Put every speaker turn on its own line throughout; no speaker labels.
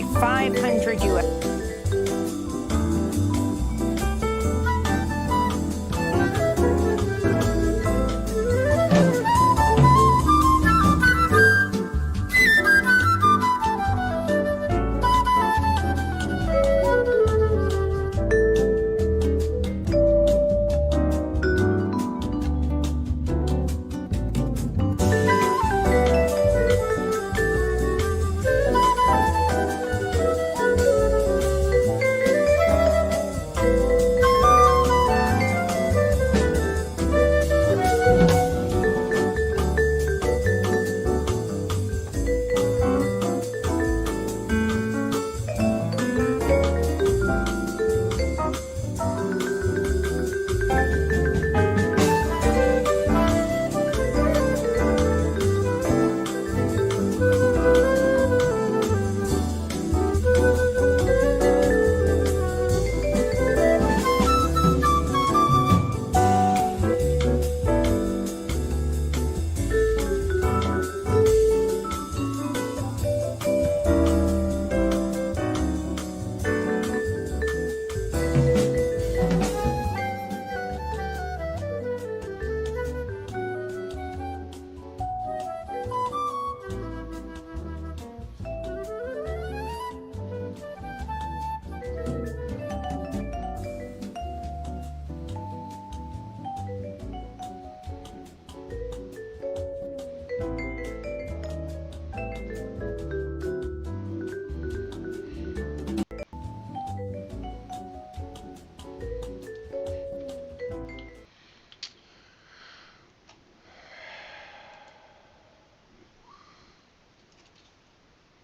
country, 500 U.S.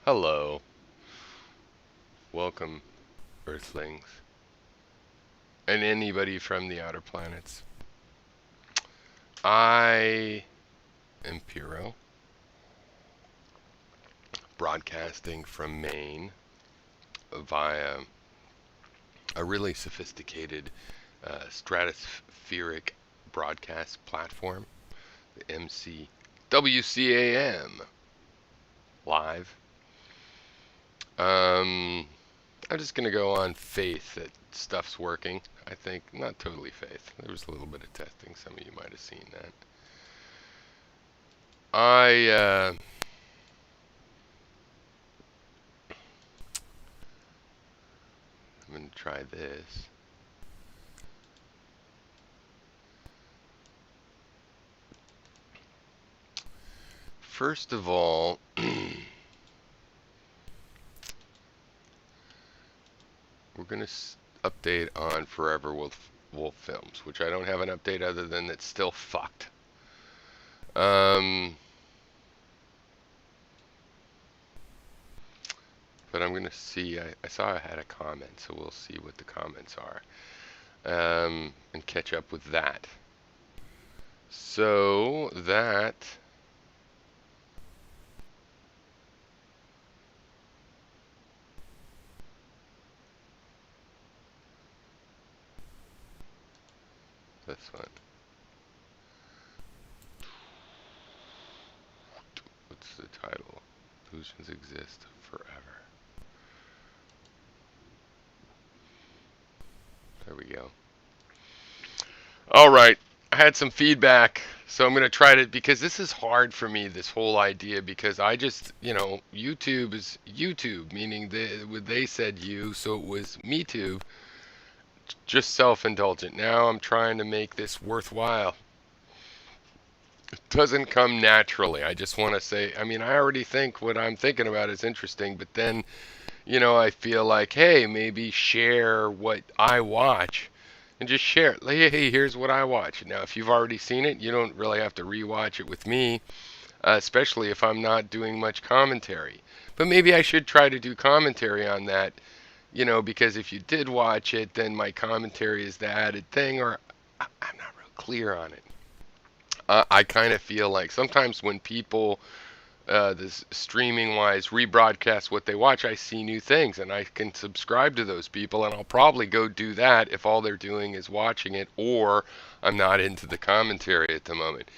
Hello. Welcome, Earthlings. And anybody from the outer planets. I am Piro, broadcasting from Maine via a really sophisticated stratospheric broadcast platform, the MCWCAM live. I'm just going to go on faith that stuff's working. I think, not totally faith. There was a little bit of testing. Some of you might have seen that. I'm going to try this. First of all, we're going to update on Forever Wolf Films, which I don't have an update other than it's still fucked. But I'm going to see, I saw I had a comment, so we'll see what the comments are, and catch up with that. So that... this one. What's the title? Illusions exist forever. There we go. Alright, I had some feedback, so I'm going to try to, because this is hard for me, this whole idea, because I just, YouTube is YouTube, meaning they said you, so it was me too. Just self-indulgent. Now I'm trying to make this worthwhile. It doesn't come naturally. I just want to say, I already think what I'm thinking about is interesting, but then, I feel like, hey, maybe share what I watch and just share it. Like, hey, here's what I watch. Now, if you've already seen it, you don't really have to rewatch it with me, especially if I'm not doing much commentary. But maybe I should try to do commentary on that. Because if you did watch it, then my commentary is the added thing, or I'm not real clear on it. I kind of feel like sometimes when people, this streaming-wise, rebroadcast what they watch, I see new things, and I can subscribe to those people, and I'll probably go do that if all they're doing is watching it, or I'm not into the commentary at the moment.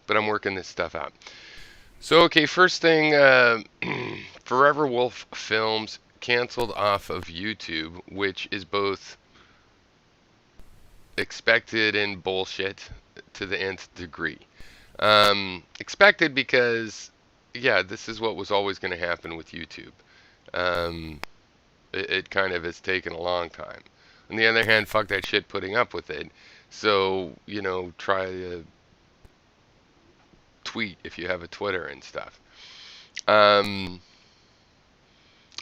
But I'm working this stuff out. So, okay, first thing, Forever Wolf Films canceled off of YouTube, which is both expected and bullshit to the nth degree. Expected because, yeah, this is what was always going to happen with YouTube. Um, it kind of has taken a long time. On the other hand, fuck that shit putting up with it. So, try to tweet if you have a Twitter and stuff. Um,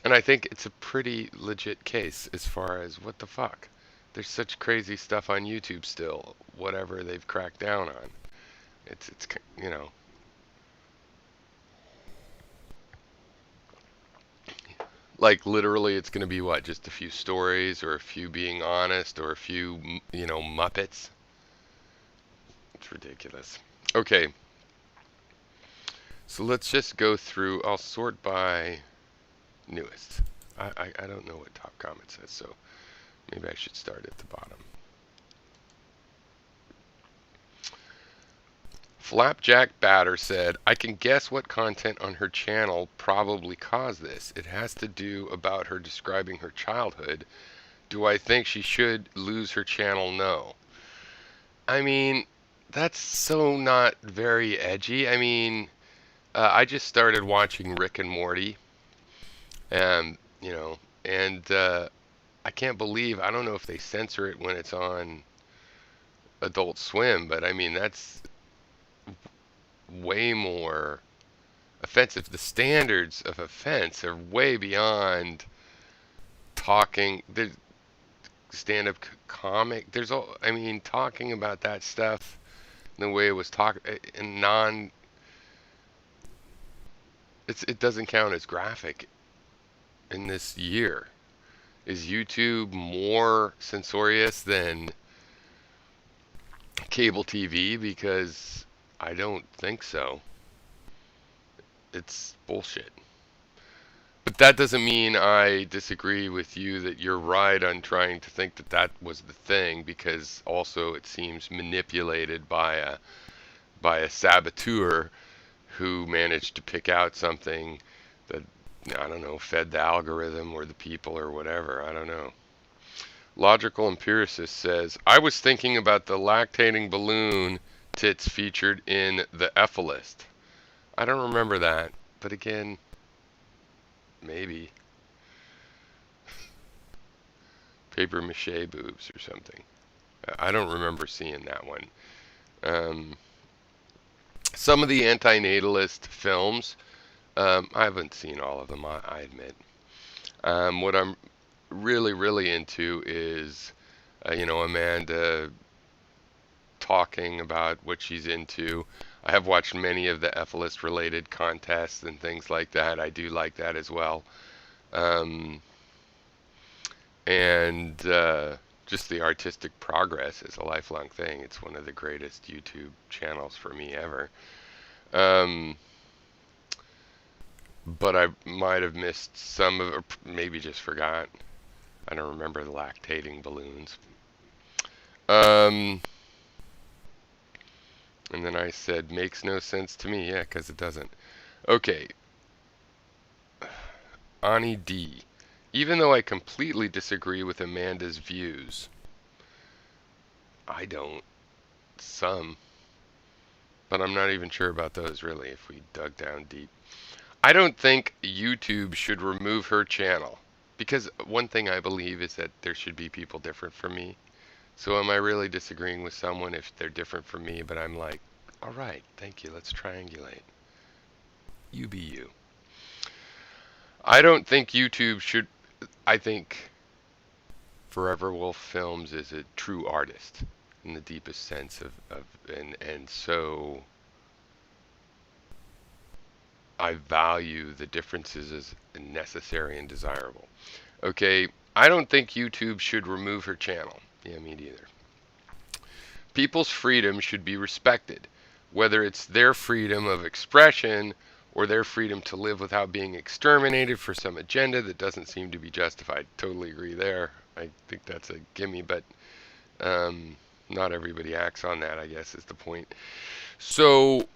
and I think it's a pretty legit case as far as what the fuck. There's such crazy stuff on YouTube still, whatever they've cracked down on. It's like literally it's going to be what, just a few stories or a few being honest or a few, Muppets. It's ridiculous. Okay. So let's just go through. I'll sort by newest. I don't know what top comment says, so maybe I should start at the bottom. Flapjack Batter said, I can guess what content on her channel probably caused this. It has to do about her describing her childhood. Do I think she should lose her channel? No. I mean, that's so not very edgy. I mean, I just started watching Rick and Morty, and I can't believe, I don't know if they censor it when it's on Adult Swim, but I mean, that's way more offensive. The standards of offense are way beyond talking. There's stand-up comic. There's all. I mean, talking about that stuff the way it was talked in non. It doesn't count as graphic in this year. Is YouTube more censorious than cable TV? Because I don't think so. It's bullshit. But that doesn't mean I disagree with you that you're right on trying to think that that was the thing, because also it seems manipulated by a saboteur who managed to pick out something that, I don't know, fed the algorithm or the people or whatever. I don't know. Logical Empiricist says, I was thinking about the lactating balloon tits featured in the Ephelist. I don't remember that, but again, maybe. Paper mache boobs or something. I don't remember seeing that one. Some of the antinatalist films, I haven't seen all of them, I admit. What I'm really, really into is, Amanda talking about what she's into. I have watched many of the Ephelist related contests and things like that. I do like that as well. And just the artistic progress is a lifelong thing. It's one of the greatest YouTube channels for me ever. But I might have missed some of it, or maybe just forgot. I don't remember the lactating balloons. And then I said, makes no sense to me. Yeah, because it doesn't. Okay. Ani D. Even though I completely disagree with Amanda's views, I don't. Some. But I'm not even sure about those, really, if we dug down deep. I don't think YouTube should remove her channel. Because one thing I believe is that there should be people different from me. So am I really disagreeing with someone if they're different from me, but I'm like, all right, thank you, let's triangulate. You be you. I don't think YouTube should. I think Forever Wolf Films is a true artist in the deepest sense and so I value the differences as necessary and desirable. Okay, I don't think YouTube should remove her channel. Yeah, me neither. People's freedom should be respected, whether it's their freedom of expression or their freedom to live without being exterminated for some agenda that doesn't seem to be justified. Totally agree there. I think that's a gimme, but not everybody acts on that, I guess, is the point. So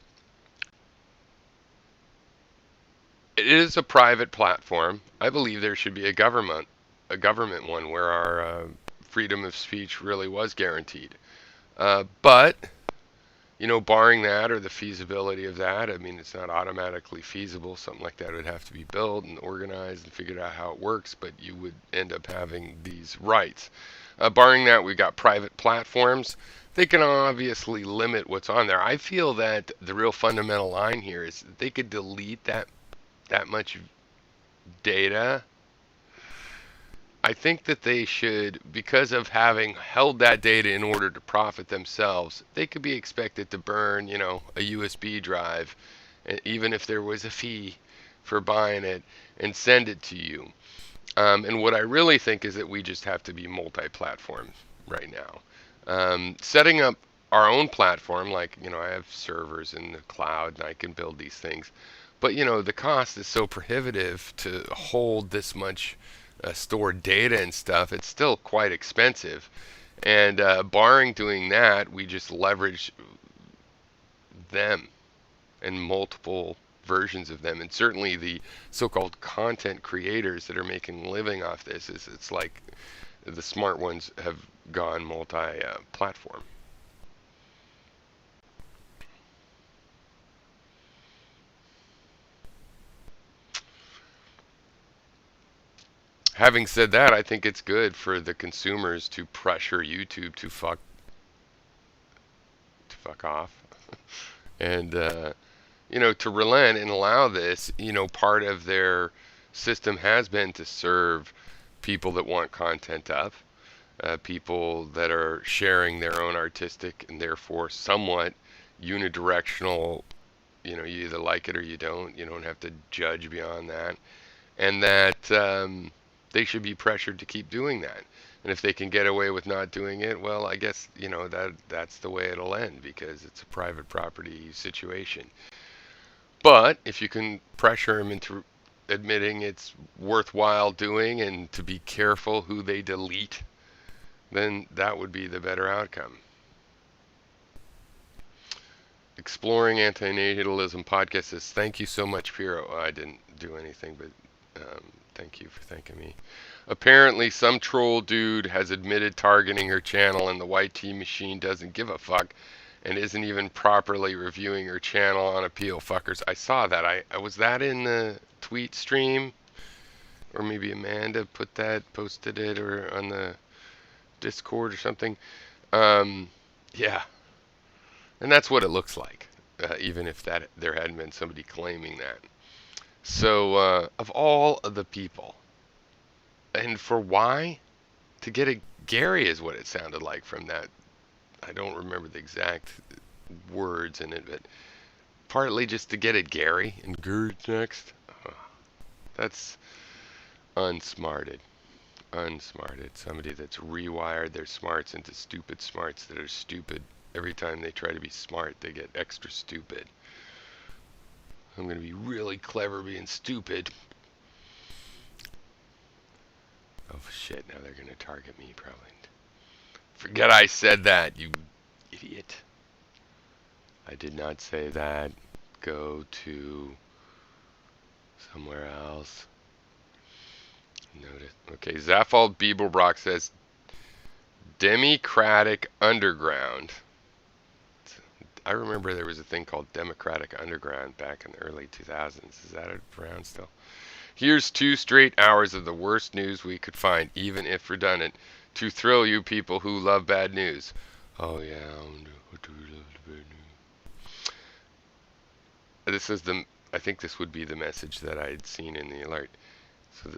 it is a private platform. I believe there should be a government one where our freedom of speech really was guaranteed. But barring that or the feasibility of that, I mean, it's not automatically feasible. Something like that would have to be built and organized and figured out how it works, but you would end up having these rights. Barring that, we've got private platforms. They can obviously limit what's on there. I feel that the real fundamental line here is that they could delete that much data. I think that they should, because of having held that data in order to profit themselves, they could be expected to burn, a USB drive, even if there was a fee for buying it, and send it to you. And what I really think is that we just have to be multi-platform right now. Setting up our own platform, like, I have servers in the cloud and I can build these things. But, the cost is so prohibitive to hold this much stored data and stuff. It's still quite expensive. And barring doing that, we just leverage them and multiple versions of them. And certainly the so-called content creators that are making a living off this, it's like the smart ones have gone multi-platform. Having said that, I think it's good for the consumers to pressure YouTube to fuck off, and to relent and allow this. Part of their system has been to serve people that want content up, people that are sharing their own artistic and therefore somewhat unidirectional. You either like it or you don't. You don't have to judge beyond that, and that they should be pressured to keep doing that. And if they can get away with not doing it, well, I guess that's the way it'll end because it's a private property situation. But if you can pressure them into admitting it's worthwhile doing and to be careful who they delete, then that would be the better outcome. Exploring Antinatalism podcast says, thank you so much, Piero. I didn't do anything, but thank you for thanking me. Apparently, some troll dude has admitted targeting her channel, and the white tea machine doesn't give a fuck and isn't even properly reviewing her channel on appeal. Fuckers. I saw that. I was that in the tweet stream, or maybe Amanda posted it, or on the Discord or something. Yeah, and that's what it looks like, even if there hadn't been somebody claiming that. So, of all of the people, and for why? To get a Gary is what it sounded like from that. I don't remember the exact words in it, but partly just to get at Gary, and Gary's next. That's unsmarted. Unsmarted. Somebody that's rewired their smarts into stupid smarts that are stupid. Every time they try to be smart, they get extra stupid. I'm going to be really clever being stupid. Oh shit, now they're going to target me probably. Forget I said that, you idiot. I did not say that. Go to somewhere else. Notice. Okay, Zaphald Bieberbrock says Democratic Underground. I remember there was a thing called Democratic Underground back in the early 2000s. Is that around still? Here's 2 straight hours of the worst news we could find, even if redundant, to thrill you people who love bad news. Oh yeah, what do we love the bad news? This is I think this would be the message that I had seen in the alert. So,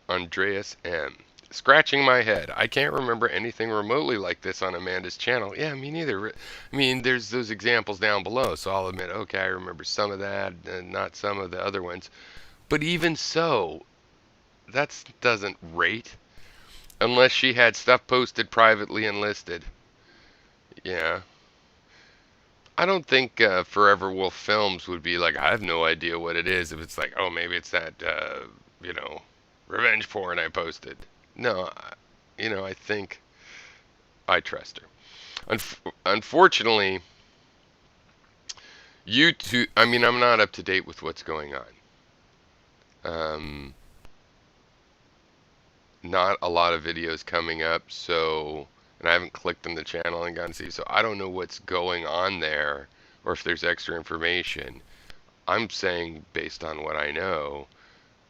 Andreas M. Scratching my head. I can't remember anything remotely like this on Amanda's channel. Yeah, me neither. I mean, there's those examples down below, so I'll admit, okay, I remember some of that, and not some of the other ones. But even so, that doesn't rate. Unless she had stuff posted privately and listed. Yeah. I don't think Forever Wolf Films would be like, I have no idea what it is. If it's like, oh, maybe it's that, revenge porn I posted. No, I think I trust her. Unfortunately, YouTube, I mean, I'm not up to date with what's going on. Um, Not a lot of videos coming up, so, and I haven't clicked on the channel and gotten to see, so I don't know what's going on there or if there's extra information. I'm saying, based on what I know,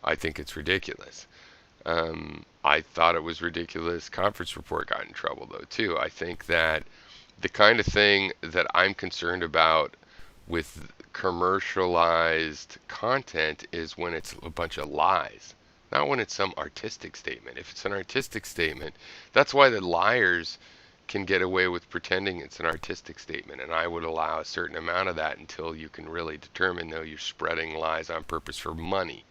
I think it's ridiculous. I thought it was ridiculous. Conference Report got in trouble, though, too. I think that the kind of thing that I'm concerned about with commercialized content is when it's a bunch of lies, not when it's some artistic statement. If it's an artistic statement, that's why the liars can get away with pretending it's an artistic statement, and I would allow a certain amount of that until you can really determine, though, you're spreading lies on purpose for money,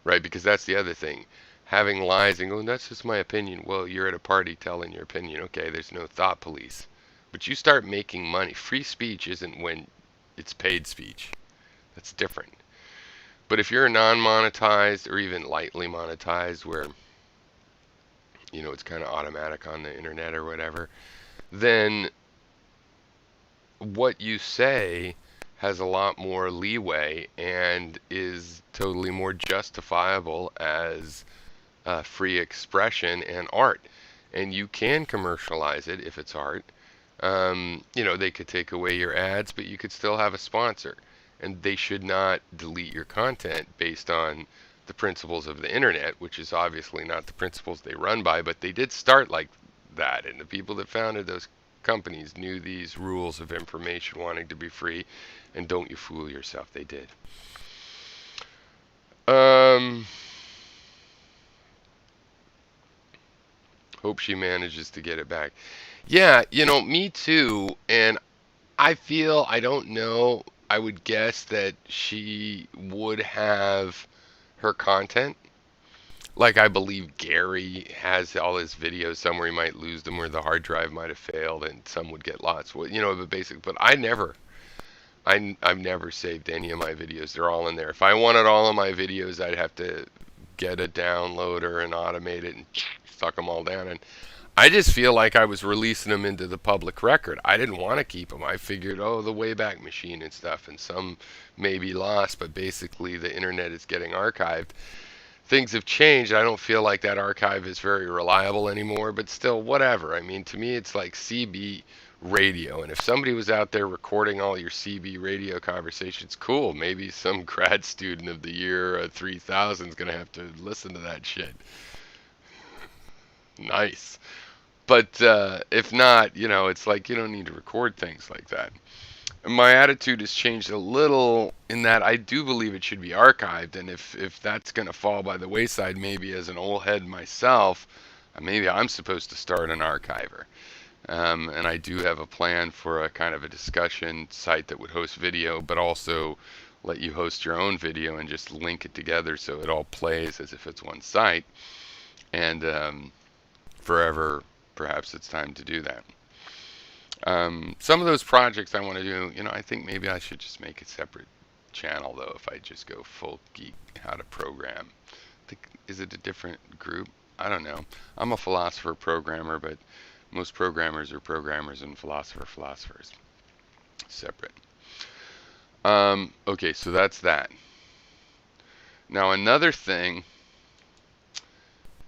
right? Because that's the other thing. Having lies and going, that's just my opinion. Well, you're at a party telling your opinion. Okay, there's no thought police. But you start making money. Free speech isn't when it's paid speech. That's different. But if you're non-monetized or even lightly monetized, where it's kind of automatic on the internet or whatever, then what you say has a lot more leeway and is totally more justifiable as free expression and art. And you can commercialize it if it's art. They could take away your ads, but you could still have a sponsor. And they should not delete your content based on the principles of the internet, which is obviously not the principles they run by, but they did start like that. And the people that founded those companies knew these rules of information wanting to be free. And don't you fool yourself, they did. Hope she manages to get it back. Yeah, me too. And I don't know, I would guess that she would have her content. Like, I believe Gary has all his videos somewhere. He might lose them, or the hard drive might have failed, and some would get lost. Well, but I've never saved any of my videos. They're all in there. If I wanted all of my videos, I'd have to get a downloader and automate it and suck them all down. And I just feel like I was releasing them into the public record. I didn't want to keep them. I figured, the Wayback Machine and stuff, and some may be lost, but basically the internet is getting archived. Things have changed. I don't feel like that archive is very reliable anymore, but still, whatever. I mean, to me, it's like CB radio. And if somebody was out there recording all your CB radio conversations, cool. Maybe some grad student of the year 3000 is going to have to listen to that shit. Nice. But if not, it's like you don't need to record things like that. And my attitude has changed a little in that I do believe it should be archived. And if that's going to fall by the wayside, maybe as an old head myself, maybe I'm supposed to start an archiver. And I do have a plan for a kind of a discussion site that would host video, but also let you host your own video and just link it together so it all plays as if it's one site. And forever, perhaps it's time to do that. Some of those projects I want to do, I think maybe I should just make a separate channel, though, if I just go full geek how to program. Is it a different group? I don't know. I'm a philosopher programmer, but most programmers are programmers and philosophers. Separate. Okay, so that's that. Now another thing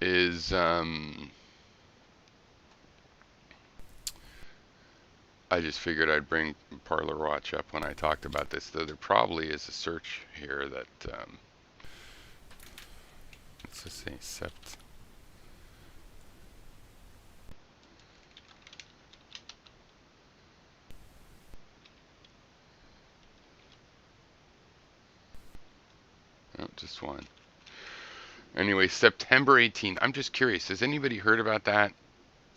is I just figured I'd bring Parlor Watch up when I talked about this, though there probably is a search here that let's just say sept. Oh, just one. Anyway, September 18th. I'm just curious. Has anybody heard about that?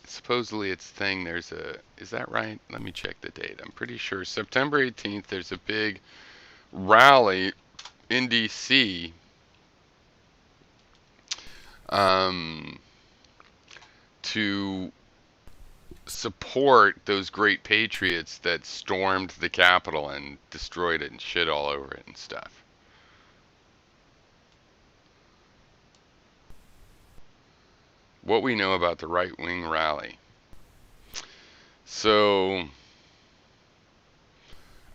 Supposedly it's thing. Is that right? Let me check the date. I'm pretty sure September 18th there's a big rally in DC to support those great patriots that stormed the Capitol and destroyed it and shit all over it and stuff. What we know about the right-wing rally. So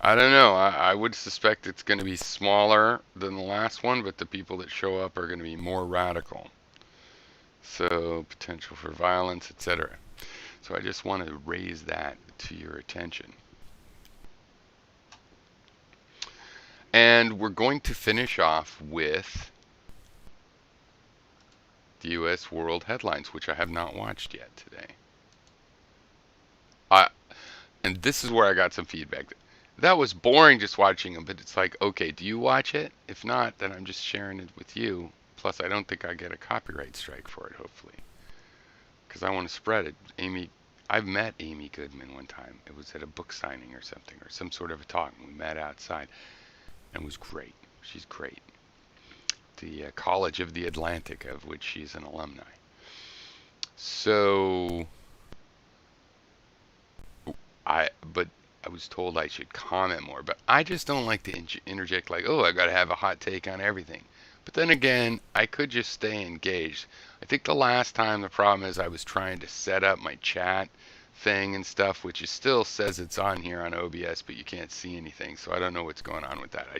I don't know. I would suspect it's going to be smaller than the last one, but the people that show up are going to be more radical. So potential for violence, etc. So I just want to raise that to your attention. And we're going to finish off with the U.S. World Headlines, which I have not watched yet today. And this is where I got some feedback. That was boring just watching them, but it's like, okay, do you watch it? If not, then I'm just sharing it with you. Plus, I don't think I get a copyright strike for it, hopefully, because I want to spread it. I've met Amy Goodman one time. It was at a book signing or something, or some sort of a talk. We met outside, and it was great. She's great. The College of the Atlantic, of which she's an alumni. So, but I was told I should comment more, but I just don't like to interject like, oh, I got to have a hot take on everything. But then again, I could just stay engaged. I think the last time the problem is I was trying to set up my chat thing and stuff, which still says it's on here on OBS, but you can't see anything, so I don't know what's going on with that. I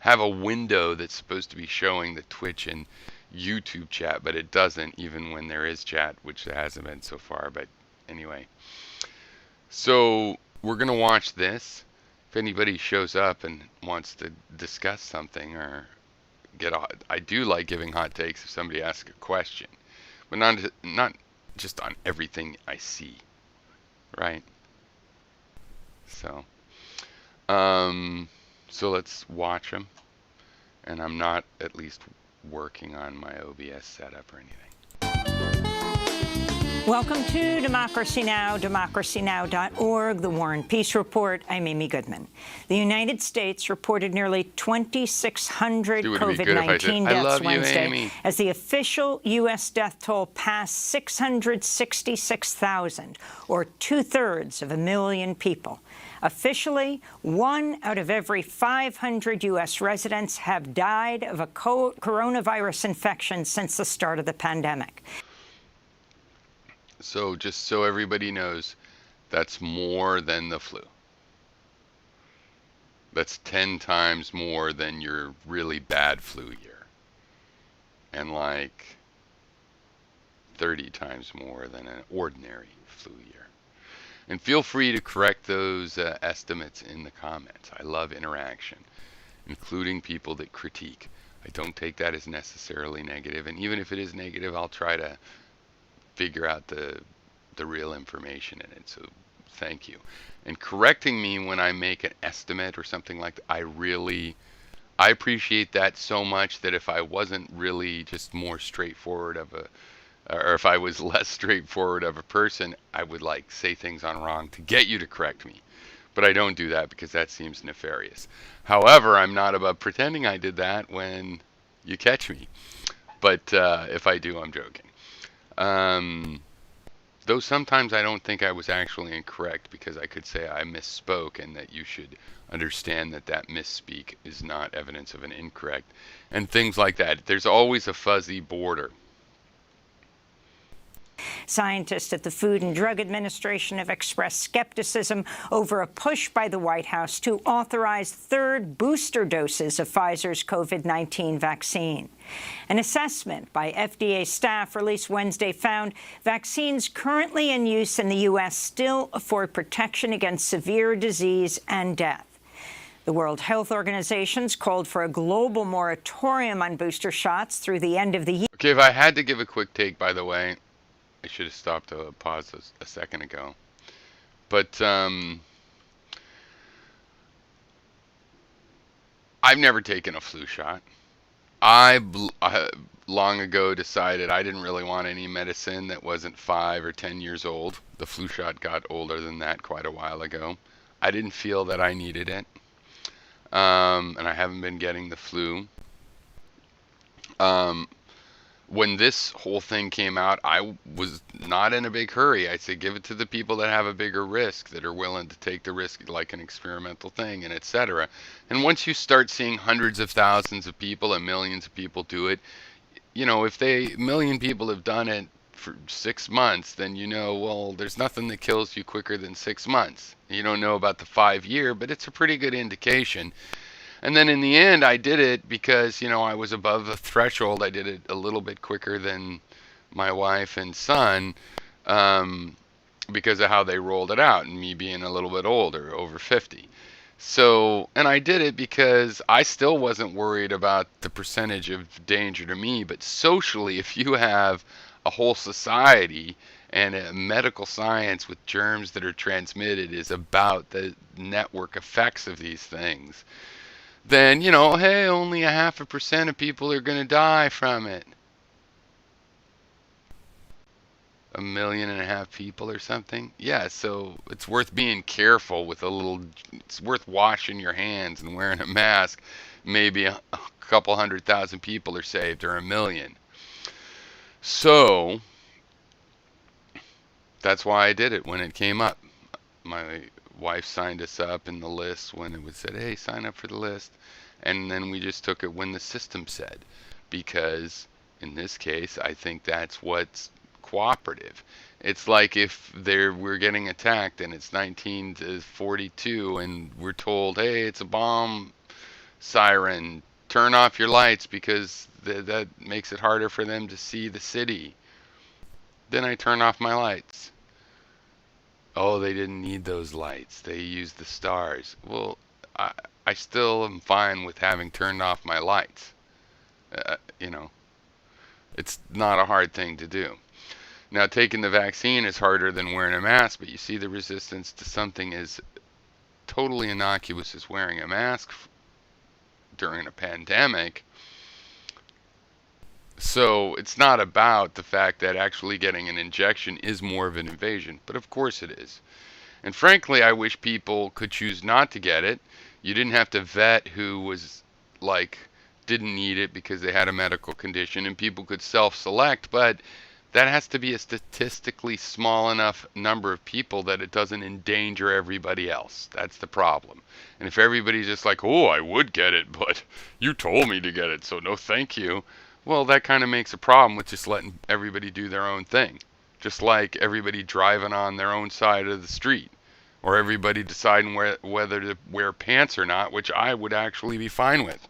have a window that's supposed to be showing the Twitch and YouTube chat, but it doesn't, even when there is chat, which it hasn't been so far. But anyway, so we're going to watch this. If anybody shows up and wants to discuss something or I do like giving hot takes if somebody asks a question, but not just on everything I see, right? So let's watch them, and I'm not at least working on my OBS setup or anything.
Welcome to Democracy Now!, democracynow.org, The War and Peace Report. I'm Amy Goodman. The United States reported nearly 2,600 COVID-19 deaths Wednesday as the official U.S. death toll passed 666,000, or two-thirds of a million people. Officially, 1 out of every 500 U.S. residents have died of a coronavirus infection since the start of the pandemic.
So just so everybody knows, that's more than the flu. That's 10 times more than your really bad flu year. And like 30 times more than an ordinary flu year. And feel free to correct those estimates in the comments. I love interaction, including people that critique. I don't take that as necessarily negative, and even if it is negative, I'll try to figure out the real information in it. So thank you. And correcting me when I make an estimate or something like that, I appreciate that so much that if I wasn't really just more straightforward or if I was less straightforward of a person, I would like say things on wrong to get you to correct me. But I don't do that because that seems nefarious. However, I'm not above pretending I did that when you catch me. But if I do, I'm joking. Though sometimes I don't think I was actually incorrect, because I could say I misspoke, and that you should understand that that misspeak is not evidence of an incorrect, and things like that. There's always a fuzzy border.
Scientists at the Food and Drug Administration have expressed skepticism over a push by the White House to authorize third booster doses of Pfizer's COVID-19 vaccine. An assessment by FDA staff released Wednesday found vaccines currently in use in the U.S. still afford protection against severe disease and death. The World Health Organization's called for a global moratorium on booster shots through the end of the year.
Okay, if I had to give a quick take, by the way, I should have stopped to pause a second ago. But I've never taken a flu shot. I long ago decided I didn't really want any medicine that wasn't 5 or 10 years old. The flu shot got older than that quite a while ago. I didn't feel that I needed it. And I haven't been getting the flu. When this whole thing came out, I was not in a big hurry. I said, give it to the people that have a bigger risk, that are willing to take the risk like an experimental thing, and etc. And once you start seeing hundreds of thousands of people and millions of people do it, you know, if a million people have done it for 6 months, then you know, well, there's nothing that kills you quicker than 6 months. You don't know about the 5 year, but it's a pretty good indication. And then in the end, I did it because, I was above the threshold. I did it a little bit quicker than my wife and son, because of how they rolled it out, and me being a little bit older, over 50. So, and I did it because I still wasn't worried about the percentage of danger to me. But socially, if you have a whole society and a medical science with germs that are transmitted is about the network effects of these things, then, hey, only 0.5% of people are going to die from it. 1.5 million people or something. Yeah, so it's worth being careful with it's worth washing your hands and wearing a mask. Maybe a couple 100,000 people are saved, or 1 million. So that's why I did it when it came up. My wife signed us up in the list when it was said, hey, sign up for the list. And then we just took it when the system said, because in this case, I think that's what's cooperative. It's like if we're getting attacked and it's 19 to 42 and we're told, hey, it's a bomb siren, turn off your lights because that makes it harder for them to see the city. Then I turn off my lights. Oh, they didn't need those lights. They used the stars. Well, I still am fine with having turned off my lights. It's not a hard thing to do. Now, taking the vaccine is harder than wearing a mask, but you see the resistance to something as totally innocuous as wearing a mask during a pandemic. So it's not about the fact that actually getting an injection is more of an invasion, but of course it is. And frankly, I wish people could choose not to get it. You didn't have to vet who was didn't need it because they had a medical condition, and people could self-select, but that has to be a statistically small enough number of people that it doesn't endanger everybody else. That's the problem. And if everybody's just like, oh, I would get it, but you told me to get it, so no thank you. Well, that kind of makes a problem with just letting everybody do their own thing. Just like everybody driving on their own side of the street. Or everybody deciding whether to wear pants or not, which I would actually be fine with.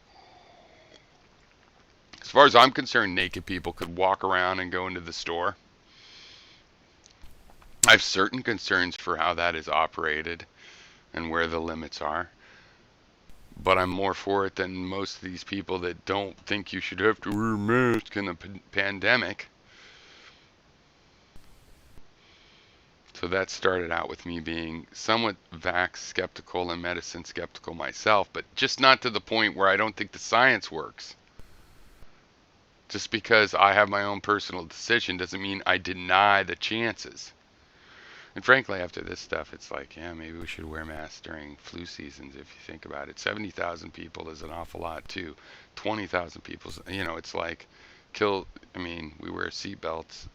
As far as I'm concerned, naked people could walk around and go into the store. I have certain concerns for how that is operated and where the limits are. But I'm more for it than most of these people that don't think you should have to wear a mask in a pandemic. So that started out with me being somewhat vax skeptical and medicine skeptical myself, but just not to the point where I don't think the science works. Just because I have my own personal decision doesn't mean I deny the chances. And frankly, after this stuff, it's like, yeah, maybe we should wear masks during flu seasons if you think about it. 70,000 people is an awful lot too. 20,000 people, it's like we wear seatbelts.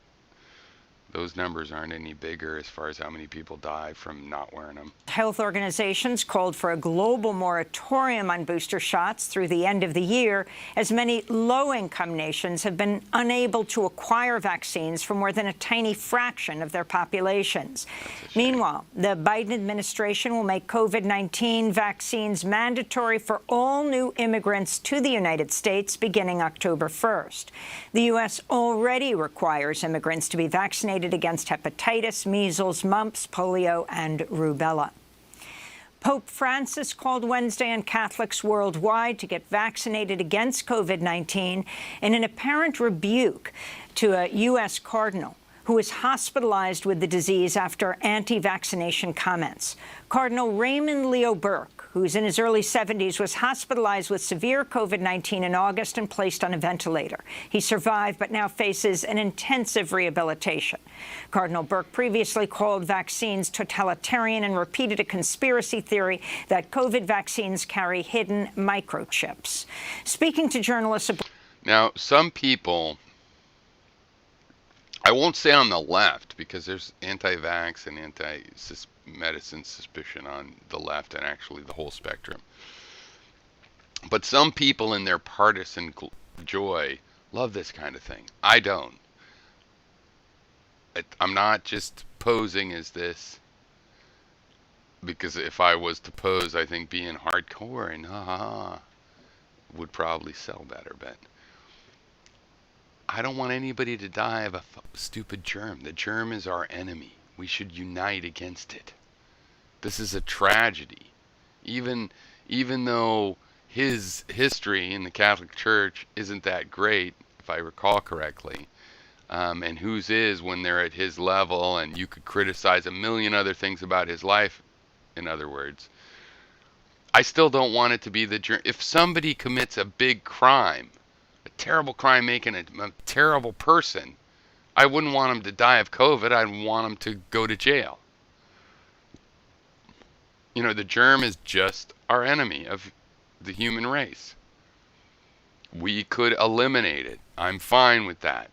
Those numbers aren't any bigger as far as how many people die from not wearing them.
Health organizations called for a global moratorium on booster shots through the end of the year, as many low-income nations have been unable to acquire vaccines for more than a tiny fraction of their populations. Meanwhile, the Biden administration will make COVID-19 vaccines mandatory for all new immigrants to the United States beginning October 1st. The U.S. already requires immigrants to be vaccinated against hepatitis, measles, mumps, polio, and rubella. Pope Francis called Wednesday on Catholics worldwide to get vaccinated against COVID-19 in an apparent rebuke to a U.S. cardinal who was hospitalized with the disease after anti-vaccination comments. Cardinal Raymond Leo Burke, who's in his early 70s, was hospitalized with severe COVID-19 in August and placed on a ventilator. He survived, but now faces an intensive rehabilitation. Cardinal Burke previously called vaccines totalitarian and repeated a conspiracy theory that COVID vaccines carry hidden microchips. Speaking to journalists...
Now, some people... I won't say on the left, because there's anti-vax and anti-medicine suspicion on the left and actually the whole spectrum. But some people in their partisan joy love this kind of thing. I don't. I'm not just posing as this, because if I was to pose, I think being hardcore and would probably sell better. But I don't want anybody to die of a stupid germ. The germ is our enemy. We should unite against it. This is a tragedy. Even though his history in the Catholic Church isn't that great, if I recall correctly, and whose is when they're at his level, and you could criticize a million other things about his life, in other words, I still don't want it to be the germ. If somebody commits a big crime, a terrible crime, making a terrible person, I wouldn't want him to die of COVID. I'd want him to go to jail. You know, the germ is just our enemy of the human race. We could eliminate it. I'm fine with that.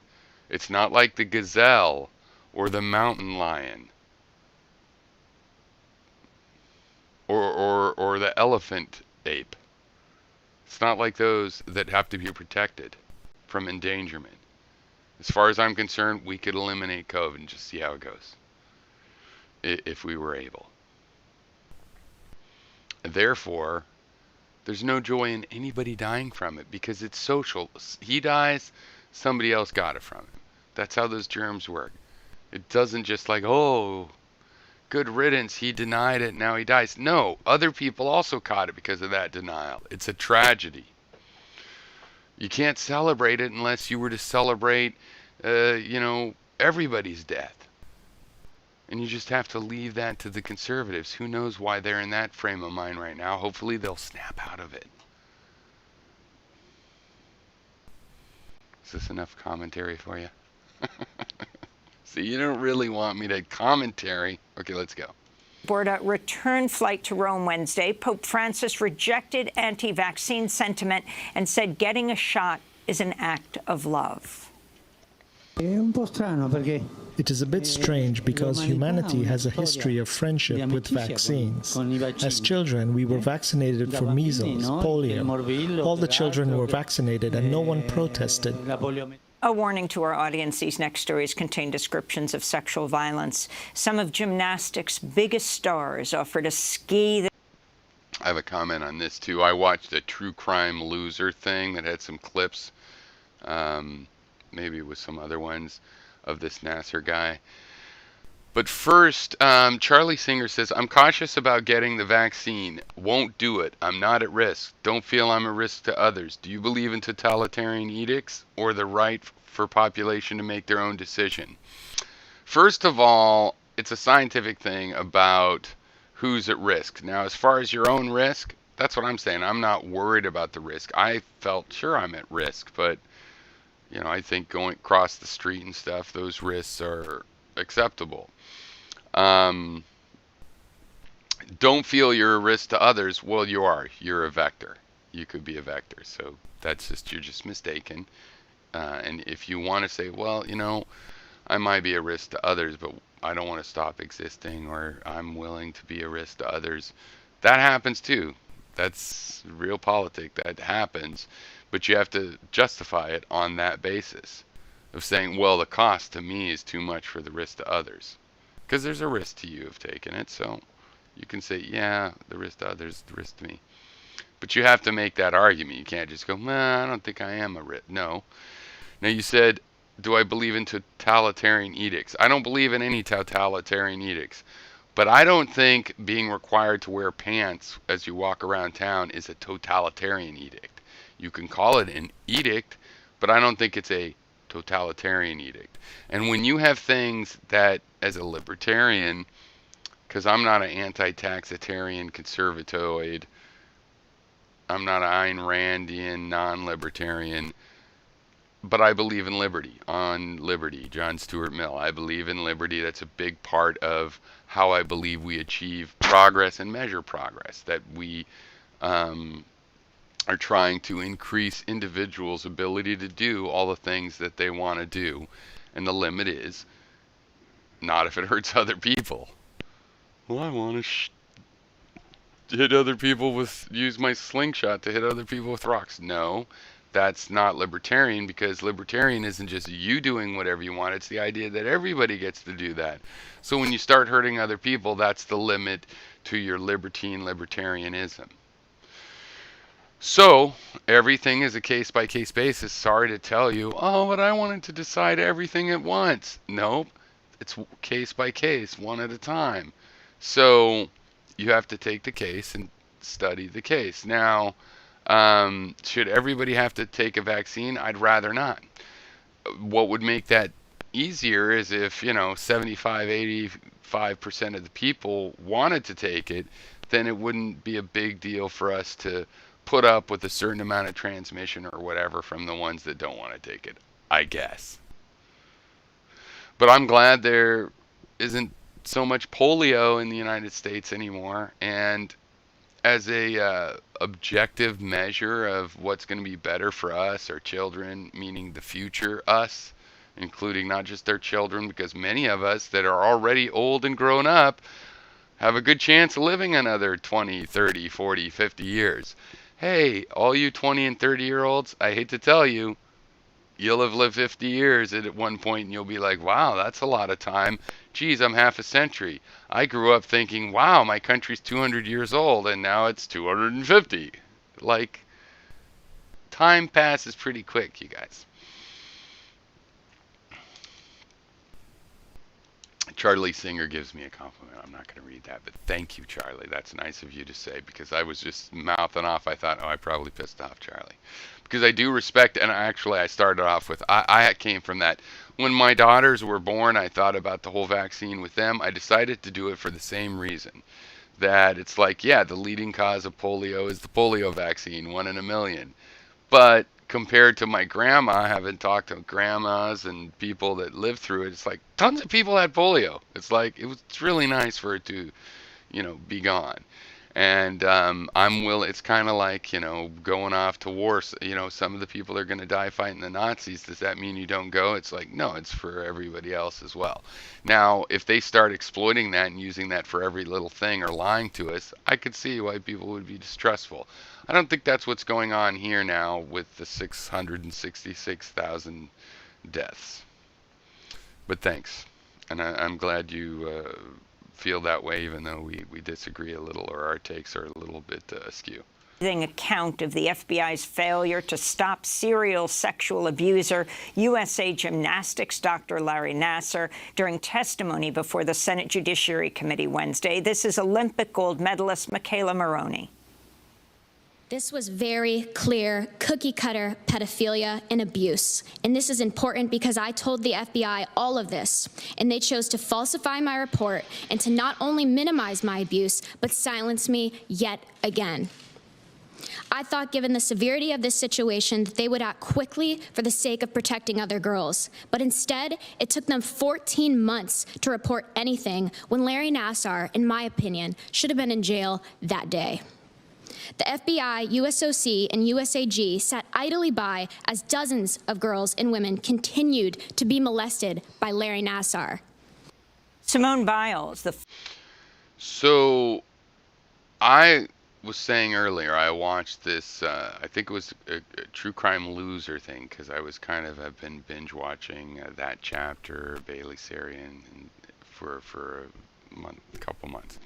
It's not like the gazelle or the mountain lion or the elephant ape. It's not like those that have to be protected from endangerment. As far as I'm concerned, we could eliminate COVID and just see how it goes if we were able. Therefore, there's no joy in anybody dying from it because it's social. He dies, somebody else got it from him. That's how those germs work. It doesn't just like, oh, good riddance, he denied it, now he dies. No, other people also caught it because of that denial. It's a tragedy. You can't celebrate it unless you were to celebrate, everybody's death. And you just have to leave that to the conservatives. Who knows why they're in that frame of mind right now. Hopefully they'll snap out of it. Is this enough commentary for you? So you don't really want me to commentary. Okay, let's go.
Aboard a return flight to Rome Wednesday, Pope Francis rejected anti-vaccine sentiment and said getting a shot is an act of love.
It is a bit strange because humanity has a history of friendship with vaccines. As children, we were vaccinated for measles, polio. All the children were vaccinated and no one protested.
A warning to our audience, these next stories contain descriptions of sexual violence. Some of gymnastics' biggest stars offered a ski.
I have a comment on this too. I watched a True Crime Loser thing that had some clips, maybe with some other ones, of this Nasser guy. But first, Charlie Singer says, I'm cautious about getting the vaccine. Won't do it. I'm not at risk. Don't feel I'm a risk to others. Do you believe in totalitarian edicts or the right for population to make their own decision? First of all, it's a scientific thing about who's at risk. Now, as far as your own risk, that's what I'm saying. I'm not worried about the risk. I felt sure I'm at risk, but I think going across the street and stuff, those risks are acceptable. Don't feel you're a risk to others. Well, you are. You're a vector. You could be a vector. So you're just mistaken. And if you want to say, well, I might be a risk to others, but I don't want to stop existing, or I'm willing to be a risk to others, that happens too. That's realpolitik. That happens. But you have to justify it on that basis of saying, well, the cost to me is too much for the risk to others. Because there's a risk to you of taking it. So you can say, yeah, the risk to others, the risk to me. But you have to make that argument. You can't just go, I don't think I am a risk. No. Now you said, do I believe in totalitarian edicts? I don't believe in any totalitarian edicts. But I don't think being required to wear pants as you walk around town is a totalitarian edict. You can call it an edict, but I don't think it's a totalitarian edict. And when you have things that, as a libertarian, because I'm not an anti-taxitarian conservatoid, I'm not an Ayn Randian non-libertarian, but I believe in liberty, on liberty, John Stuart Mill. I believe in liberty. That's a big part of how I believe we achieve progress and measure progress, that we are trying to increase individuals' ability to do all the things that they want to do. And the limit is not if it hurts other people. Well, I want to hit other people use my slingshot to hit other people with rocks. No, that's not libertarian, because libertarian isn't just you doing whatever you want. It's the idea that everybody gets to do that. So when you start hurting other people, that's the limit to your libertarianism. So everything is a case-by-case basis. Sorry to tell you, oh, but I wanted to decide everything at once. Nope. It's case by case, one at a time. So you have to take the case and study the case. Now, should everybody have to take a vaccine? I'd rather not. What would make that easier is if, 75, 85% of the people wanted to take it, then it wouldn't be a big deal for us to put up with a certain amount of transmission or whatever from the ones that don't want to take it, I guess. But I'm glad there isn't so much polio in the United States anymore. And as a objective measure of what's going to be better for us, our children, meaning the future us, including not just their children, because many of us that are already old and grown up have a good chance of living another 20, 30, 40, 50 years. Hey, all you 20 and 30-year-olds, I hate to tell you, you'll have lived 50 years at one point, and you'll be like, wow, that's a lot of time. Geez, I'm half a century. I grew up thinking, wow, my country's 200 years old, and now it's 250. Like, time passes pretty quick, you guys. Charlie Singer gives me a compliment. I'm not going to read that, but thank you, Charlie. That's nice of you to say, because I was just mouthing off. I thought, oh, I probably pissed off Charlie. Because I do respect, and I started off with, I came from that. When my daughters were born, I thought about the whole vaccine with them. I decided to do it for the same reason. That it's like, yeah, the leading cause of polio is the polio vaccine, 1 in a million. But compared to my grandma, having talked to grandmas and people that lived through it, it's like tons of people had polio. It's like, it's really nice for it to, be gone. And it's kind of like, going off to war. Some of the people are going to die fighting the Nazis. Does that mean you don't go? It's like, no, it's for everybody else as well. Now, if they start exploiting that and using that for every little thing or lying to us, I could see why people would be distrustful. I don't think that's what's going on here now with the 666,000 deaths. But thanks. And I'm glad you feel that way, even though we disagree a little, or our takes are a little bit askew.
Account of the FBI's failure to stop serial sexual abuser USA Gymnastics Dr. Larry Nassar during testimony before the Senate Judiciary Committee Wednesday. This is Olympic gold medalist Michaela Maroney.
This was very clear, cookie-cutter pedophilia and abuse. And this is important because I told the FBI all of this, and they chose to falsify my report and to not only minimize my abuse, but silence me yet again. I thought, given the severity of this situation, that they would act quickly for the sake of protecting other girls. But instead, it took them 14 months to report anything, when Larry Nassar, in my opinion, should have been in jail that day. The FBI, USOC, and USAG sat idly by as dozens of girls and women continued to be molested by Larry Nassar.
Simone Biles,
So, I was saying earlier, I watched this, I think it was a True Crime Loser thing, because I was I've been binge watching that chapter, Bailey Sarian, for a couple months.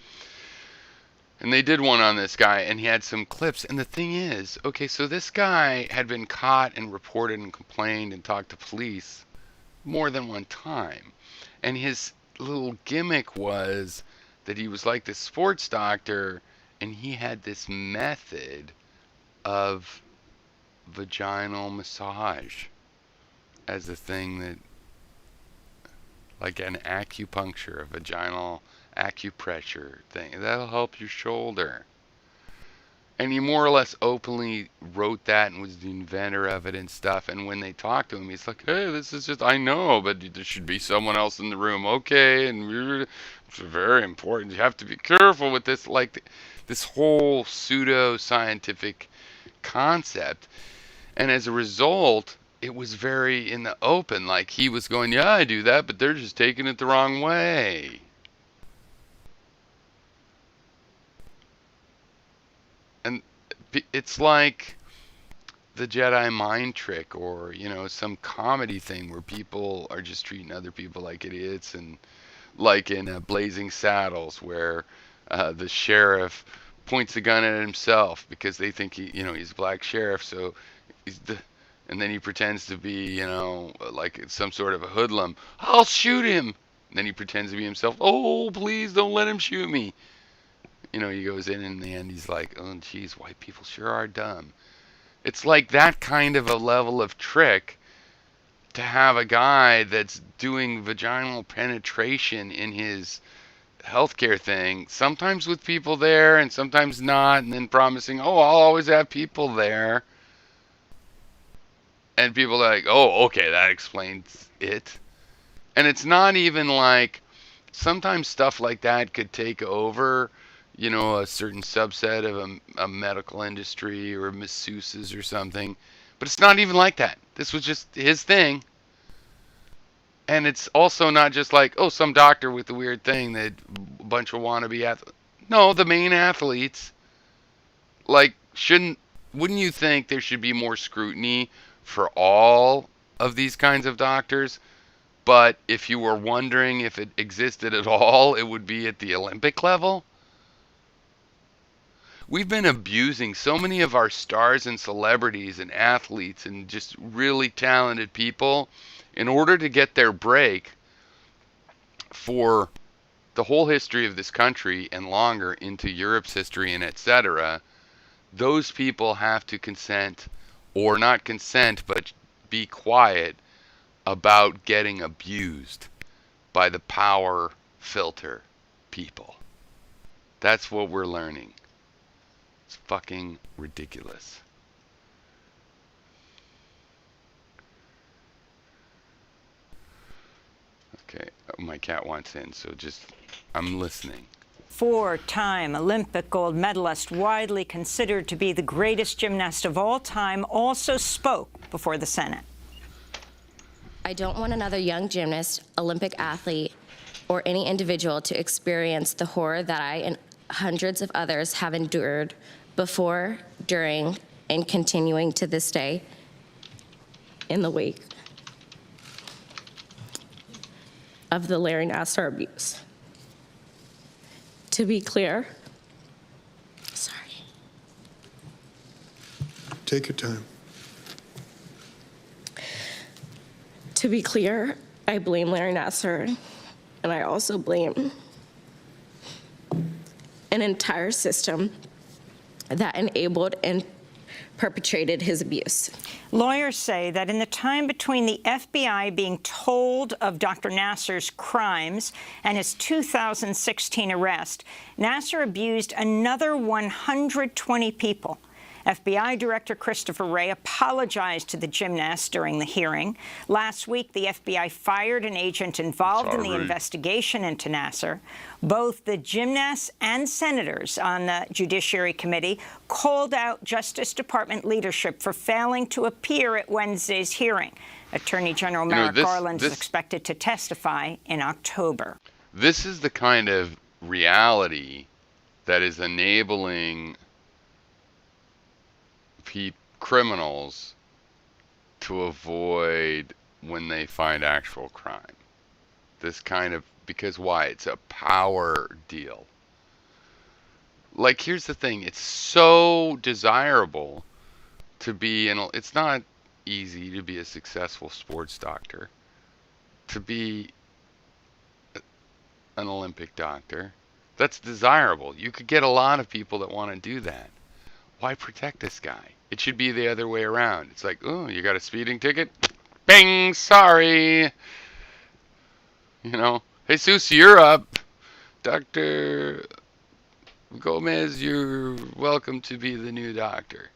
And they did one on this guy, and he had some clips. And the thing is, okay, so this guy had been caught and reported and complained and talked to police more than one time. And his little gimmick was that he was like this sports doctor, and he had this method of vaginal massage as a thing that, like an acupuncture, a vaginal acupressure thing. That'll help your shoulder. And he more or less openly wrote that and was the inventor of it and stuff. And when they talked to him, he's like, hey, this is just, I know, but there should be someone else in the room. Okay. And it's very important. You have to be careful with this, like this whole pseudo-scientific concept. And as a result, it was very in the open. Like he was going, yeah, I do that, but they're just taking it the wrong way. And it's like the Jedi mind trick, or some comedy thing where people are just treating other people like idiots, and like in Blazing Saddles, where the sheriff points a gun at himself because they think he's a black sheriff, so and then he pretends to be like some sort of a hoodlum. I'll shoot him. And then he pretends to be himself. Oh, please don't let him shoot me. He goes in the end he's like, oh geez, white people sure are dumb. It's like that kind of a level of trick to have a guy that's doing vaginal penetration in his healthcare thing, sometimes with people there and sometimes not, and then promising, oh, I'll always have people there. And people are like, oh, okay, that explains it. And it's not even like, sometimes stuff like that could take over, a certain subset of a medical industry or masseuses or something. But it's not even like that. This was just his thing. And it's also not just like, oh, some doctor with a weird thing that a bunch of wannabe athletes. No, the main athletes, like, wouldn't you think there should be more scrutiny for all of these kinds of doctors? But if you were wondering if it existed at all, it would be at the Olympic level. We've been abusing so many of our stars and celebrities and athletes and just really talented people in order to get their break for the whole history of this country and longer into Europe's history and etc. Those people have to consent, or not consent, but be quiet about getting abused by the power filter people. That's what we're learning. It's fucking ridiculous. Okay, my cat wants in, so I'm listening.
Four-time Olympic gold medalist, widely considered to be the greatest gymnast of all time, also spoke before the Senate.
I don't want another young gymnast, Olympic athlete, or any individual to experience the horror that I and hundreds of others have endured before, during, and continuing to this day in the wake of the Larry Nassar abuse. To be clear, sorry.
Take your time.
To be clear, I blame Larry Nassar, and I also blame an entire system that enabled and perpetrated his abuse.
Lawyers say that in the time between the FBI being told of Dr. Nassar's crimes and his 2016 arrest, Nassar abused another 120 people. FBI Director Christopher Wray apologized to the gymnast during the hearing. Last week, the FBI fired an agent involved in the investigation into Nassar. Both the gymnasts and senators on the Judiciary Committee called out Justice Department leadership for failing to appear at Wednesday's hearing. Attorney General Merrick Garland is expected to testify in October.
This is the kind of reality that is enabling criminals to avoid when they find actual crime. This kind of, because why? It's a power deal. Like, here's the thing, it's so desirable to be it's not easy to be a successful sports doctor, to be an Olympic doctor. That's desirable. You could get a lot of people that want to do that. Why protect this guy? It should be the other way around. It's like, oh, you got a speeding ticket? Bing, sorry. Jesus, you're up. Dr. Gomez, you're welcome to be the new doctor.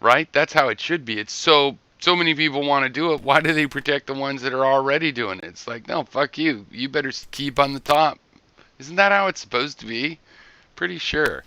Right? That's how it should be. It's so many people want to do it. Why do they protect the ones that are already doing it? It's like, no, fuck you. You better keep on the top. Isn't that how it's supposed to be? Pretty sure.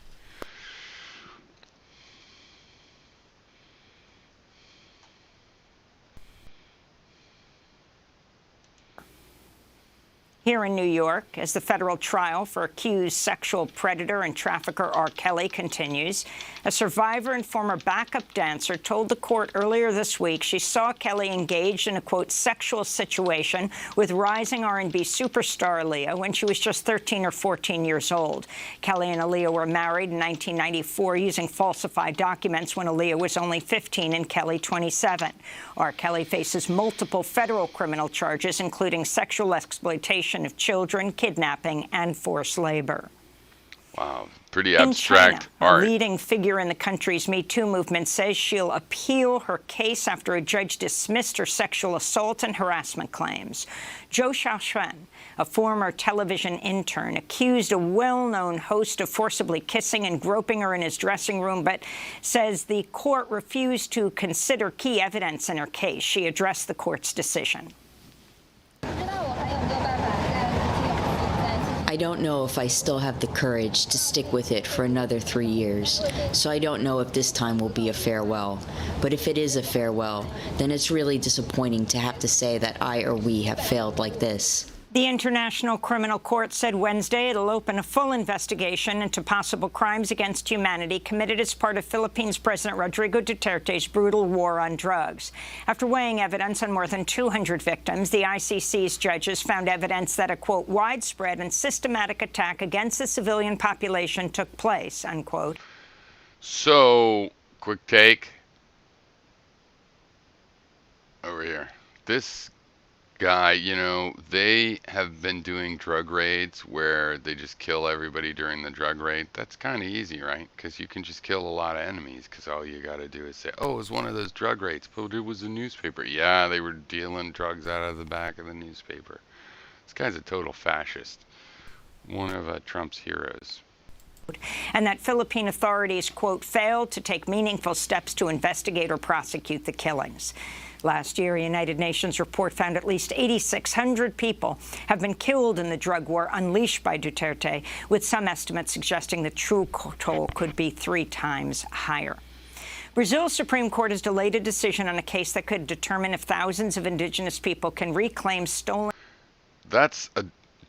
Here in New York, as the federal trial for accused sexual predator and trafficker R. Kelly continues, a survivor and former backup dancer told the court earlier this week she saw Kelly engaged in a, quote, sexual situation with rising R&B superstar Aaliyah when she was just 13 or 14 years old. Kelly and Aaliyah were married in 1994 using falsified documents when Aaliyah was only 15 and Kelly 27. R. Kelly faces multiple federal criminal charges, including sexual exploitation of children, kidnapping, and forced labor.
Wow, pretty abstract
in China,
art.
A leading figure in the country's Me Too movement says she'll appeal her case after a judge dismissed her sexual assault and harassment claims. Zhou Xiaoshuan, a former television intern, accused a well-known host of forcibly kissing and groping her in his dressing room, but says the court refused to consider key evidence in her case. She addressed the court's decision.
I don't know if I still have the courage to stick with it for another 3 years, so I don't know if this time will be a farewell. But if it is a farewell, then it's really disappointing to have to say that I or we have failed like this.
The International Criminal Court said Wednesday it'll open a full investigation into possible crimes against humanity committed as part of Philippines President Rodrigo Duterte's brutal war on drugs. After weighing evidence on more than 200 victims, the ICC's judges found evidence that a, quote, widespread and systematic attack against the civilian population took place, unquote.
So, quick take. Over here. This guy, you know, they have been doing drug raids where they just kill everybody during the drug raid. That's kind of easy, right? Because you can just kill a lot of enemies because all you got to do is say, oh, it was one of those drug raids, but it was a newspaper. Yeah, they were dealing drugs out of the back of the newspaper. This guy's a total fascist. One of Trump's heroes.
And that Philippine authorities, quote, failed to take meaningful steps to investigate or prosecute the killings. Last year, a United Nations report found at least 8,600 people have been killed in the drug war unleashed by Duterte, with some estimates suggesting the true toll could be 3 times higher. Brazil's Supreme Court has delayed a decision on a case that could determine if thousands of indigenous people can reclaim stolen...
That's a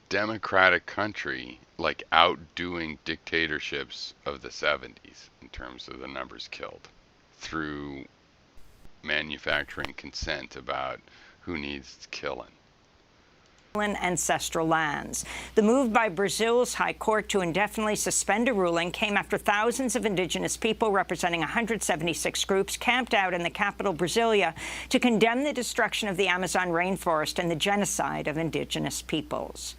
democratic country, like outdoing dictatorships of the 70s in terms of the numbers killed through manufacturing consent about who needs killing.
Ancestral lands. The move by Brazil's High Court to indefinitely suspend a ruling came after thousands of indigenous people representing 176 groups camped out in the capital, Brasilia, to condemn the destruction of the Amazon rainforest and the genocide of indigenous peoples.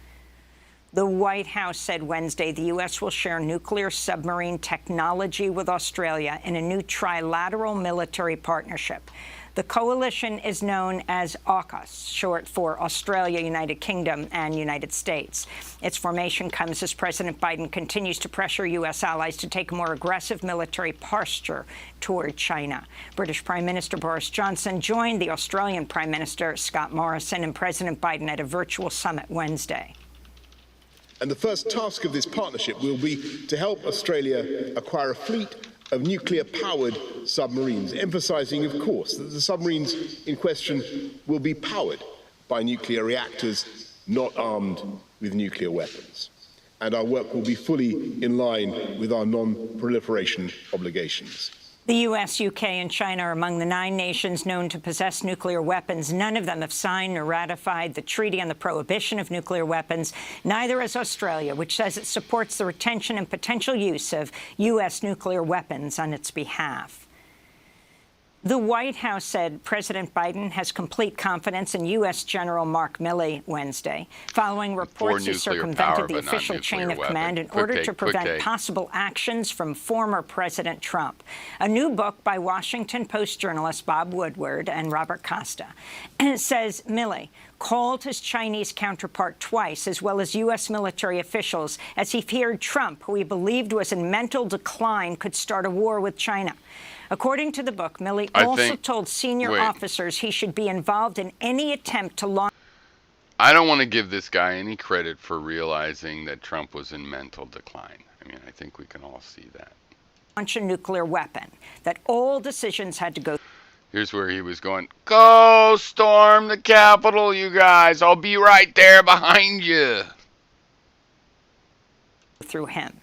The White House said Wednesday the U.S. will share nuclear submarine technology with Australia in a new trilateral military partnership. The coalition is known as AUKUS, short for Australia, United Kingdom, and United States. Its formation comes as President Biden continues to pressure U.S. allies to take a more aggressive military posture toward China. British Prime Minister Boris Johnson joined the Australian Prime Minister Scott Morrison and President Biden at a virtual summit Wednesday.
And the first task of this partnership will be to help Australia acquire a fleet of nuclear-powered submarines, emphasising, of course, that the submarines in question will be powered by nuclear reactors, not armed with nuclear weapons. And our work will be fully in line with our non-proliferation obligations.
The U.S., UK, and China are among the 9 nations known to possess nuclear weapons. None of them have signed or ratified the Treaty on the Prohibition of Nuclear Weapons. Neither has Australia, which says it supports the retention and potential use of U.S. nuclear weapons on its behalf. The White House said President Biden has complete confidence in U.S. General Mark Milley Wednesday, following reports he circumvented the official chain of command in order to prevent possible actions from former President Trump. A new book by Washington Post journalists Bob Woodward and Robert Costa says Milley called his Chinese counterpart twice, as well as U.S. military officials, as he feared Trump, who he believed was in mental decline, could start a war with China. According to the book, Milley also told senior officers he should be involved in any attempt to launch...
I don't want to give this guy any credit for realizing that Trump was in mental decline. I mean, I think we can all see that.
...launch a nuclear weapon, that all decisions had to go...
Here's where he was going, go storm the Capitol, you guys. I'll be right there behind you.
Through him.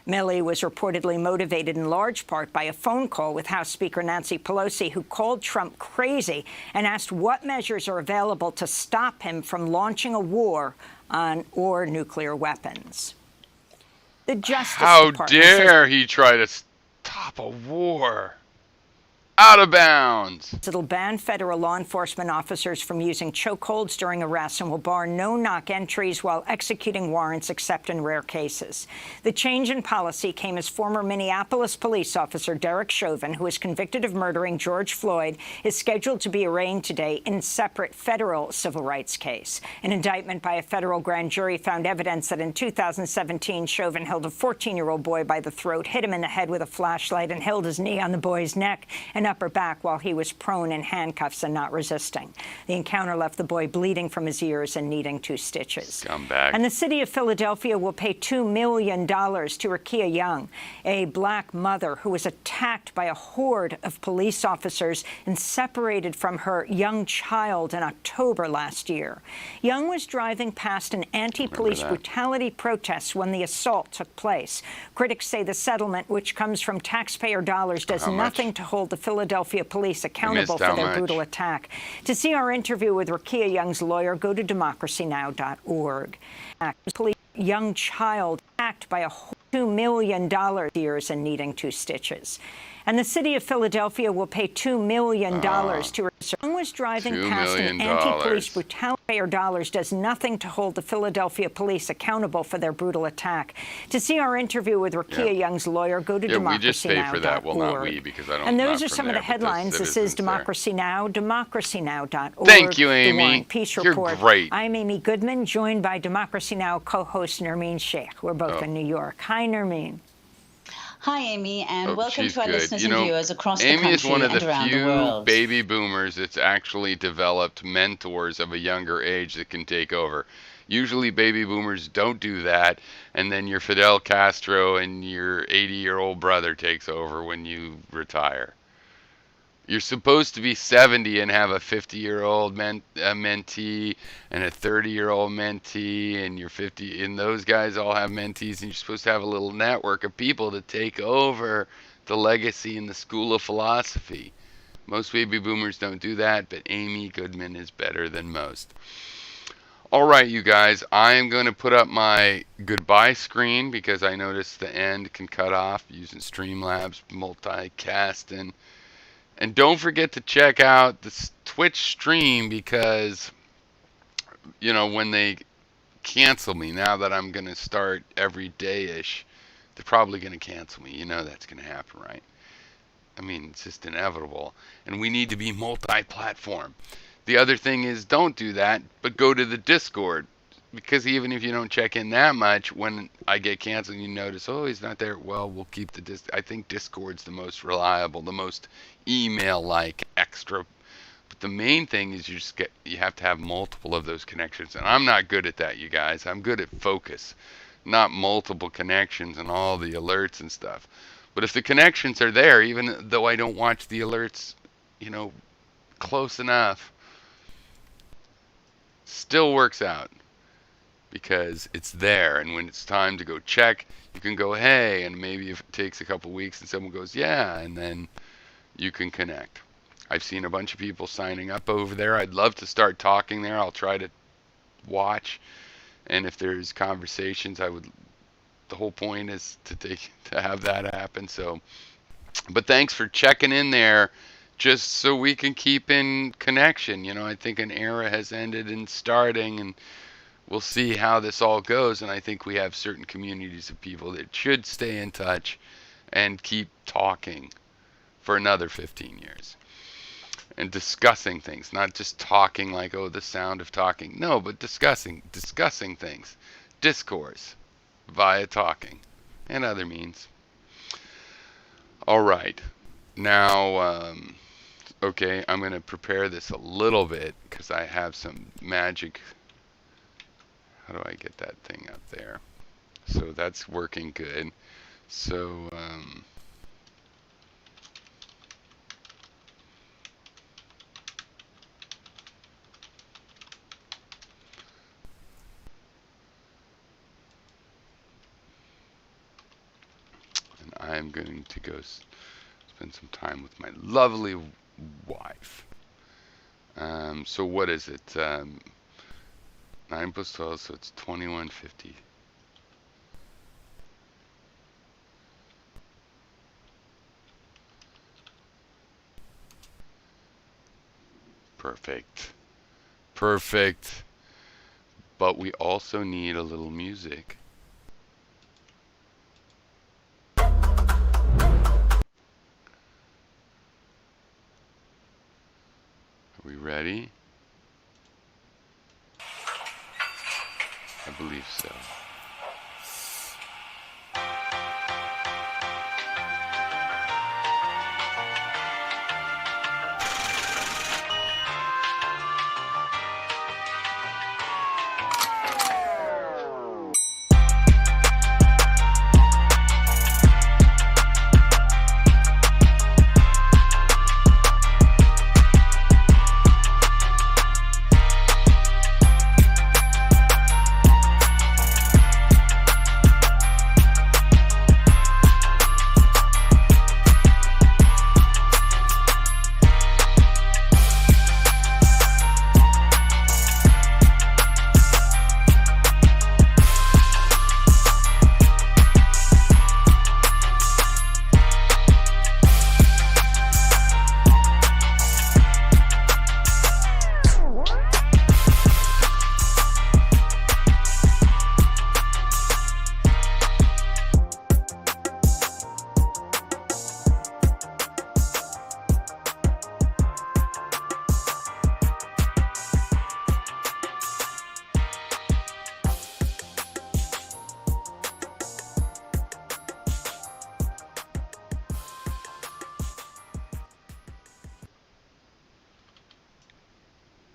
Milley was reportedly motivated in large part by a phone call with House Speaker Nancy Pelosi, who called Trump crazy and asked what measures are available to stop him from launching a war on or nuclear weapons. The Justice Department.
How dare he try to stop a war? Out of bounds.
It'll ban federal law enforcement officers from using chokeholds during arrests and will bar no-knock entries while executing warrants except in rare cases. The change in policy came as former Minneapolis police officer Derek Chauvin, who was convicted of murdering George Floyd, is scheduled to be arraigned today in a separate federal civil rights case. An indictment by a federal grand jury found evidence that in 2017, Chauvin held a 14-year-old boy by the throat, hit him in the head with a flashlight, and held his knee on the boy's neck and upper back while he was prone in handcuffs and not resisting. The encounter left the boy bleeding from his ears and needing 2 stitches.
Scumbag.
And the city of Philadelphia will pay $2 million to Rakia Young, a black mother who was attacked by a horde of police officers and separated from her young child in October last year. Young was driving past an anti-police brutality protest when the assault took place. Critics say the settlement, which comes from taxpayer dollars, does nothing to hold the Philadelphia police accountable for their brutal attack. To see our interview with Rakia Young's lawyer, go to democracynow.org. Police young child attacked by a $2 million years and needing 2 stitches. And the city of Philadelphia will pay $2 million to Young was driving past an anti-police brutality. Dollars does nothing to hold the Philadelphia police accountable for their brutal attack. To see our interview with Rakia Young's lawyer, go to democracynow.org.
We just pay for that. Well, not we, because I don't.
And those are some of the headlines. This is Democracy Now!, democracynow.org.
Thank you, Amy.
Peace
You're
Report.
great.
I'm Amy Goodman, joined by Democracy Now! Co-host Nermeen Sheikh. We're both in New York. Hi, Nermeen.
Hi, Amy, and welcome to our
good.
listeners and viewers across the
Amy
country
is one of
and
the
around the
few
world.
baby boomers that's actually developed mentors of a younger age that can take over. Usually baby boomers don't do that, and then your Fidel Castro and your 80-year-old brother takes over when you retire. You're supposed to be 70 and have a 50-year-old mentee and a 30-year-old mentee, and you're 50, and those guys all have mentees, and you're supposed to have a little network of people to take over the legacy in the school of philosophy. Most baby boomers don't do that, but Amy Goodman is better than most. All right, you guys, I am going to put up my goodbye screen because I noticed the end can cut off using Streamlabs multicasting. And don't forget to check out the Twitch stream because, you know, when they cancel me, now that I'm going to start every day-ish, they're probably going to cancel me. You know that's going to happen, right? I mean, it's just inevitable. And we need to be multi-platform. The other thing is don't do that, but go to the Discord. Because even if you don't check in that much, when I get canceled, you notice, oh, he's not there. Well, we'll keep the I think Discord's the most reliable, the most email-like extra. But the main thing is you have to have multiple of those connections. And I'm not good at that, you guys. I'm good at focus, not multiple connections and all the alerts and stuff. But if the connections are there, even though I don't watch the alerts, you know, close enough, still works out. Because it's there, and when it's time to go check, you can go, hey, and maybe if it takes a couple weeks and someone goes, yeah, and then you can connect. I've seen a bunch of people signing up over there. I'd love to start talking there. I'll try to watch, and if there's conversations, the whole point is to have that happen. So, but thanks for checking in there, just so we can keep in connection. You know, I think an era has ended and starting, and we'll see how this all goes, and I think we have certain communities of people that should stay in touch and keep talking for another 15 years. And discussing things, not just talking like, oh, the sound of talking. No, but discussing things. Discourse via talking and other means. All right. Now, okay, I'm going to prepare this a little bit because I have some magic. How do I get that thing up there? So that's working good. So I'm going to go spend some time with my lovely wife. So what is it? 9 plus 12, so it's 2150. Perfect. Perfect. But we also need a little music. Are we ready? I believe so.